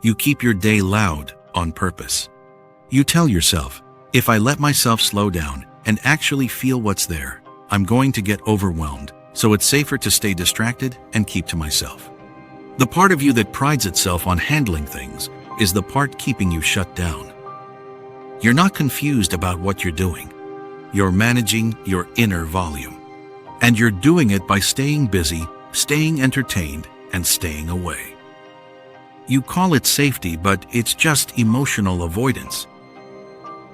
You keep your day loud on purpose. You tell yourself, if I let myself slow down and actually feel what's there, I'm going to get overwhelmed, so it's safer to stay distracted and keep to myself. The part of you that prides itself on handling things is the part keeping you shut down. You're not confused about what you're doing. You're managing your inner volume. And you're doing it by staying busy, staying entertained, and staying away. You call it safety, but it's just emotional avoidance.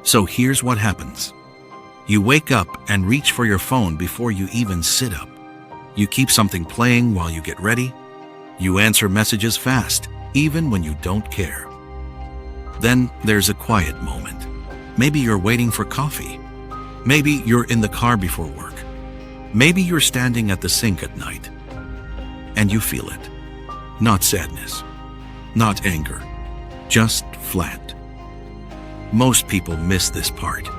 So here's what happens. You wake up and reach for your phone before you even sit up. You keep something playing while you get ready. You answer messages fast, even when you don't care. Then there's a quiet moment. Maybe you're waiting for coffee. Maybe you're in the car before work. Maybe you're standing at the sink at night. And you feel it. Not sadness. Not anger. Just flat. Most people miss this part.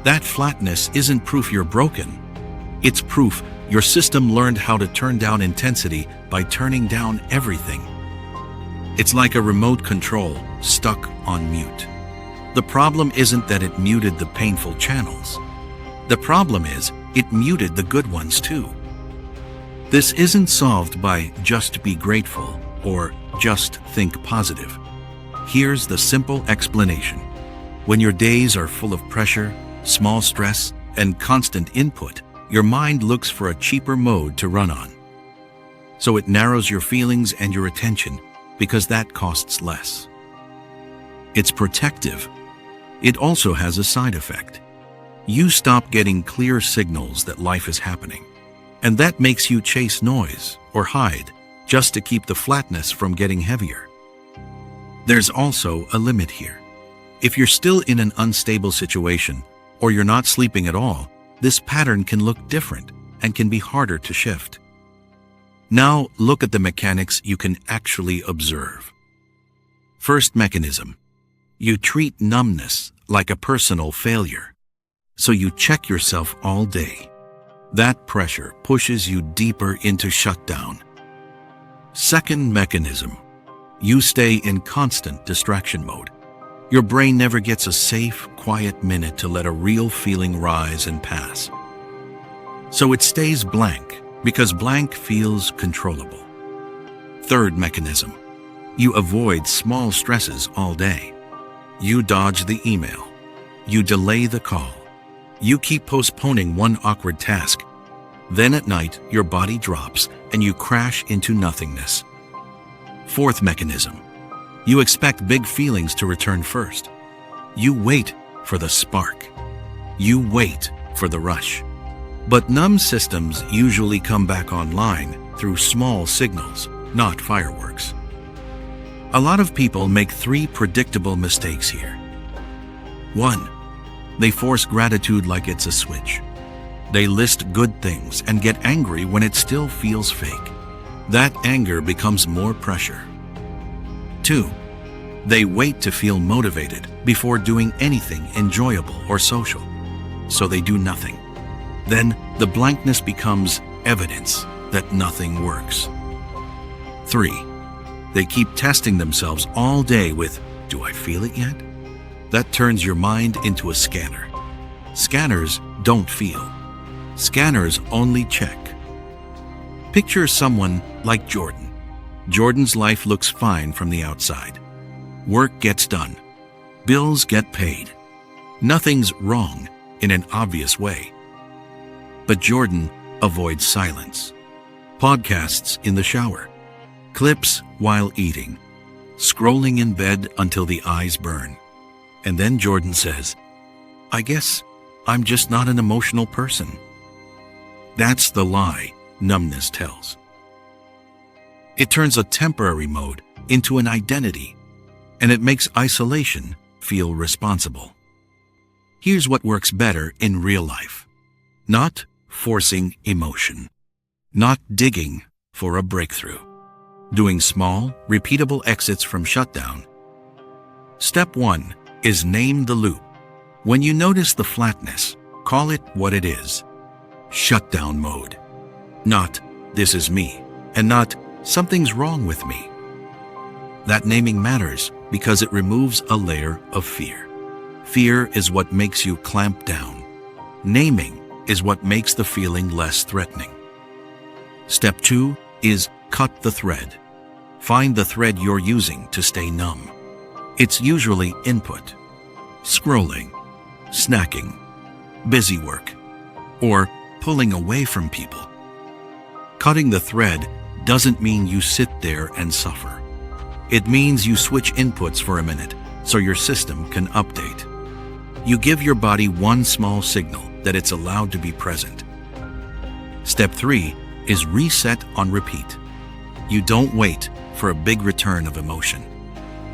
That flatness isn't proof you're broken. It's proof your system learned how to turn down intensity by turning down everything. It's like a remote control stuck on mute. The problem isn't that it muted the painful channels. The problem is it muted the good ones too. This isn't solved by just be grateful or just think positive. Here's the simple explanation. When your days are full of pressure, small stress, and constant input, your mind looks for a cheaper mode to run on. So it narrows your feelings and your attention because that costs less. It's protective. It also has a side effect. You stop getting clear signals that life is happening, and that makes you chase noise or hide just to keep the flatness from getting heavier. There's also a limit here. If you're still in an unstable situation or you're not sleeping at all, this pattern can look different and can be harder to shift. Now look at the mechanics you can actually observe. First mechanism. You treat numbness like a personal failure. So you check yourself all day. That pressure pushes you deeper into shutdown. Second mechanism. You stay in constant distraction mode. Your brain never gets a safe, quiet minute to let a real feeling rise and pass. So it stays blank, because blank feels controllable. Third mechanism. You avoid small stresses all day. You dodge the email. You delay the call. You keep postponing one awkward task. Then at night, your body drops and you crash into nothingness. Fourth mechanism. You expect big feelings to return first. You wait for the spark. You wait for the rush. But numb systems usually come back online through small signals, not fireworks. A lot of people make 3 predictable mistakes here. 1. They force gratitude like it's a switch. They list good things and get angry when it still feels fake. That anger becomes more pressure. 2. They wait to feel motivated before doing anything enjoyable or social. So they do nothing. Then the blankness becomes evidence that nothing works. 3. They keep testing themselves all day with, "Do I feel it yet?" That turns your mind into a scanner. Scanners don't feel. Scanners only check. Picture someone like Jordan. Jordan's life looks fine from the outside. Work gets done. Bills get paid. Nothing's wrong in an obvious way. But Jordan avoids silence. Podcasts in the shower. Clips while eating. Scrolling in bed until the eyes burn. And then Jordan says, "I guess I'm just not an emotional person." That's the lie numbness tells. It turns a temporary mode into an identity, and it makes isolation feel responsible. Here's what works better in real life. Not forcing emotion. Not digging for a breakthrough. Doing small, repeatable exits from shutdown. Step 1 is name the loop. When you notice the flatness, call it what it is. Shutdown mode. Not, "This is me," and not, "Something's wrong with me." That naming matters because it removes a layer of fear. Fear is what makes you clamp down. Naming is what makes the feeling less threatening. Step 2 is cut the thread. Find the thread you're using to stay numb. It's usually input, scrolling, snacking, busy work, or pulling away from people. Cutting the thread doesn't mean you sit there and suffer. It means you switch inputs for a minute so your system can update. You give your body one small signal that it's allowed to be present. Step 3 is reset on repeat. You don't wait for a big return of emotion.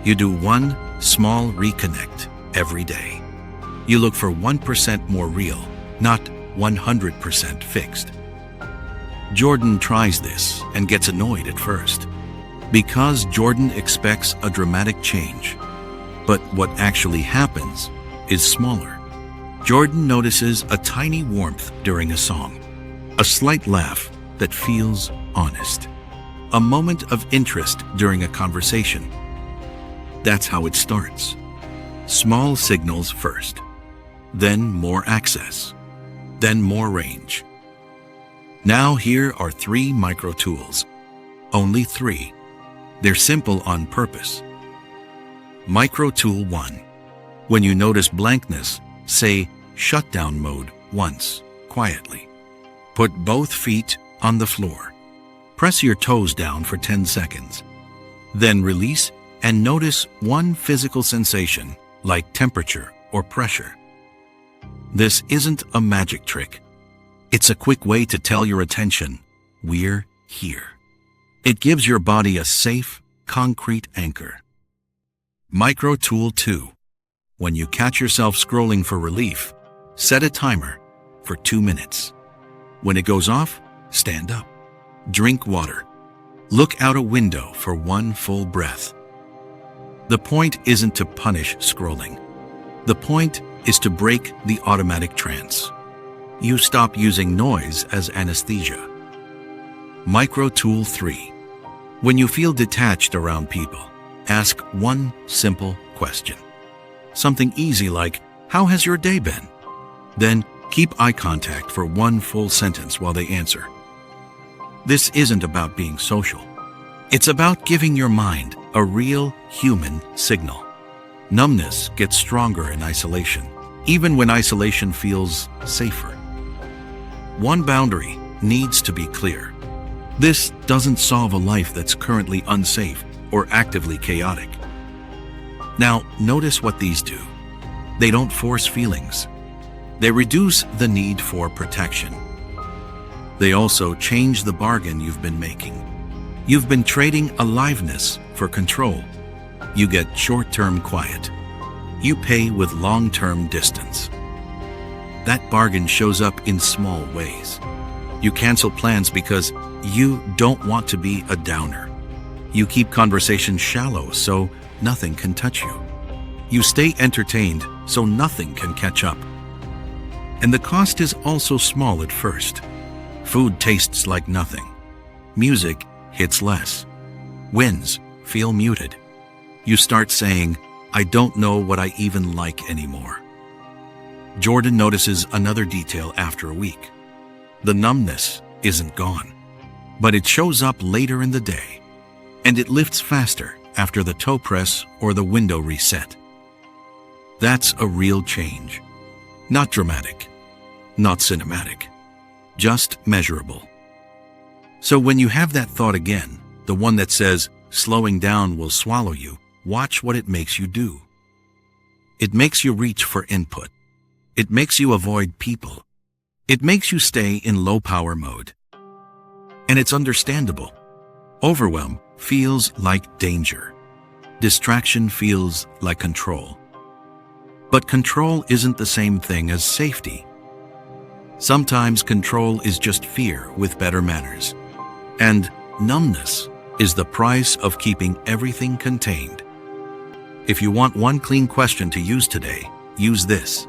You do one small reconnect every day. You look for 1% more real, not 100% fixed. Jordan tries this and gets annoyed at first, because Jordan expects a dramatic change. But what actually happens is smaller. Jordan notices a tiny warmth during a song, a slight laugh that feels honest, a moment of interest during a conversation. That's how it starts. Small signals first, then more access, then more range. Now here are 3 micro tools. Only 3. They're simple on purpose. Micro tool 1. When you notice blankness, say shutdown mode once, quietly. Put both feet on the floor. Press your toes down for 10 seconds. Then release and notice one physical sensation, like temperature or pressure. This isn't a magic trick. It's a quick way to tell your attention, we're here. It gives your body a safe, concrete anchor. Micro tool 2. When you catch yourself scrolling for relief, set a timer for 2 minutes. When it goes off, stand up. Drink water. Look out a window for one full breath. The point isn't to punish scrolling. The point is to break the automatic trance. You stop using noise as anesthesia. Micro tool 3. When you feel detached around people, ask one simple question. Something easy like, "How has your day been?" Then keep eye contact for one full sentence while they answer. This isn't about being social. It's about giving your mind a real human signal. Numbness gets stronger in isolation, even when isolation feels safer. One boundary needs to be clear. This doesn't solve a life that's currently unsafe or actively chaotic. Now, notice what these do. They don't force feelings. They reduce the need for protection. They also change the bargain you've been making. You've been trading aliveness for control. You get short-term quiet. You pay with long-term distance. That bargain shows up in small ways. You cancel plans because you don't want to be a downer. You keep conversations shallow so nothing can touch you. You stay entertained so nothing can catch up. And the cost is also small at first. Food tastes like nothing. Music hits less. Wins feel muted. You start saying, "I don't know what I even like anymore." Jordan notices another detail after a week. The numbness isn't gone, but it shows up later in the day, and it lifts faster after the toe press or the window reset. That's a real change. Not dramatic, not cinematic, just measurable. So when you have that thought again, the one that says, "Slowing down will swallow you," watch what it makes you do. It makes you reach for input. It makes you avoid people. It makes you stay in low-power mode. And it's understandable. Overwhelm feels like danger. Distraction feels like control. But control isn't the same thing as safety. Sometimes control is just fear with better manners. And numbness is the price of keeping everything contained. If you want one clean question to use today, use this.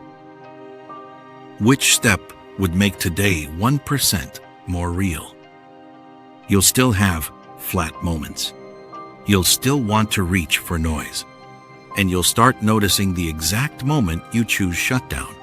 Which step would make today 1% more real? You'll still have flat moments, you'll still want to reach for noise. And you'll start noticing the exact moment you choose shutdown.